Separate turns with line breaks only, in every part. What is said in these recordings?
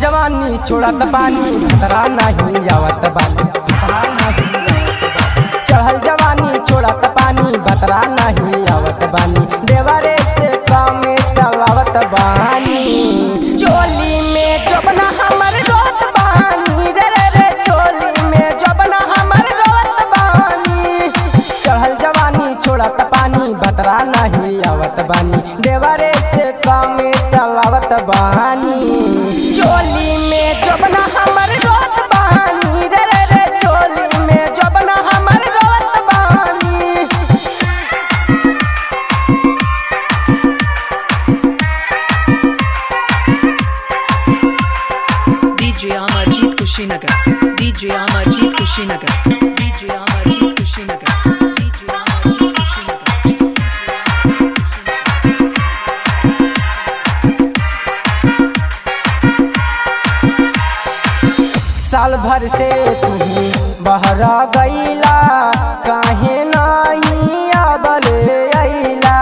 जवानी छोड़त बानी खतरा नहीं आवत बानी। चढ़ल जवानी छोड़त पानी बतरा नहीं आवत बानी। देवरे से काम चलावत बानी। चोली में जबना हमर रोत बानी रे रे रे चोली में जबना हमर रोत बानी। चढ़ल जवानी छोड़त पानी बतरा नहीं आवत बानी। देवरे से काम चलावत बानी। चोली में जबना हमर रोत बानी रे रे रे चोली में जबना हमर रोत बानी।
DJ Amarjeet Kushinagar, DJ Amarjeet Kushinagar, DJ Amarjeet Kushinagar, DJ Amarjeet Kushinagar।
साल भर से तू बहरा गईला काहे नहीं आबल अइला।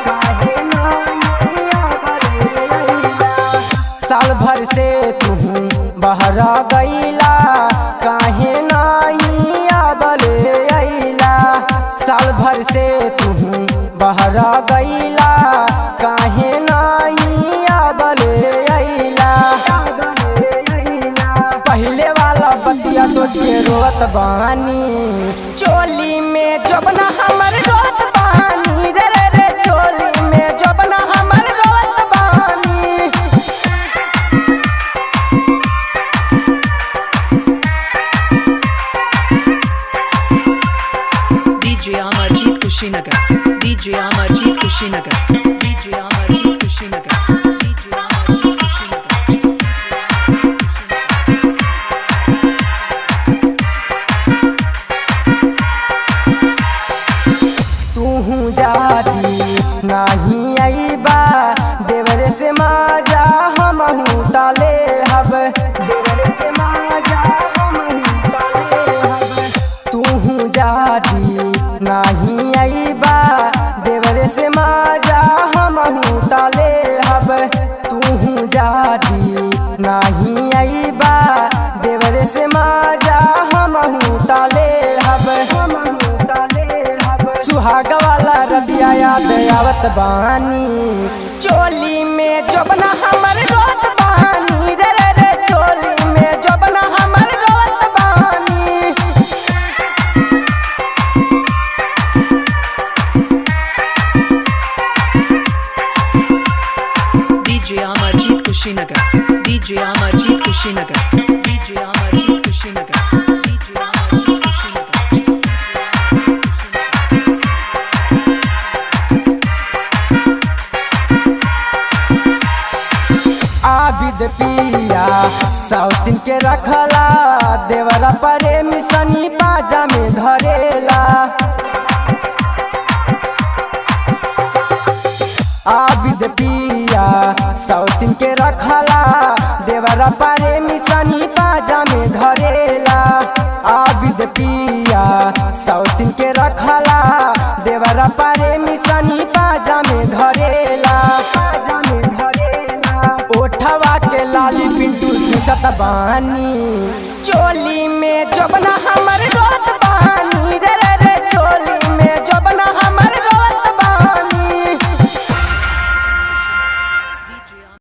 काहे नहीं आबल अइला। साल भर से तू बहरा गईला काहे नहीं आबल अइला। साल भर से तू बहरा गईला काहे नहीं आबल अइला। पहले वाला बतिया सोच के रोत बानी। चोली में जबना हमर रोत बानी रे रे रे चोली में जबना हमर रोत बानी।
DJ Amarjeet Kushinagar, DJ Amarjeet Kushinagar, DJ Amarjeet Kushinagar, DJ Amarjeet Kushinagar।
तू जाती नहीं अइबा देवरे से माजा हमहू ताले हब। देवरे से माजा हमहू ताले हब। तू जाती नहीं अइबा देवरे से माजा हमहू ताले हब। तू जाती नहीं अइबा देवरे से माजा हमहू ताले हब। हमहू ताले हब। सुहाग वाला रतिया याद आवत बानी। चोली में जबना हमर रोत बानी रे रे रे चोली में जबना हमर रोत बानी।
DJ Amarjeet Kushinagar, DJ Amarjeet Kushinagar, DJ Amarjeet Kushinagar, DJ Amarjeet Kushinagar।
Abid पिया साउथिन के रखला देवरा प्रेमी सनी बाजा में धरेला। आबिद पिया साउथिन के रखला देवरा प्रेमी सनी बाजा में धरेला। आबिद पिया साउथिन के रखला देवरा प्रेमी सनी बाजा में धरेला। बाजा में धरेला। ओठवा के लाली पिंटू चूसत बानी।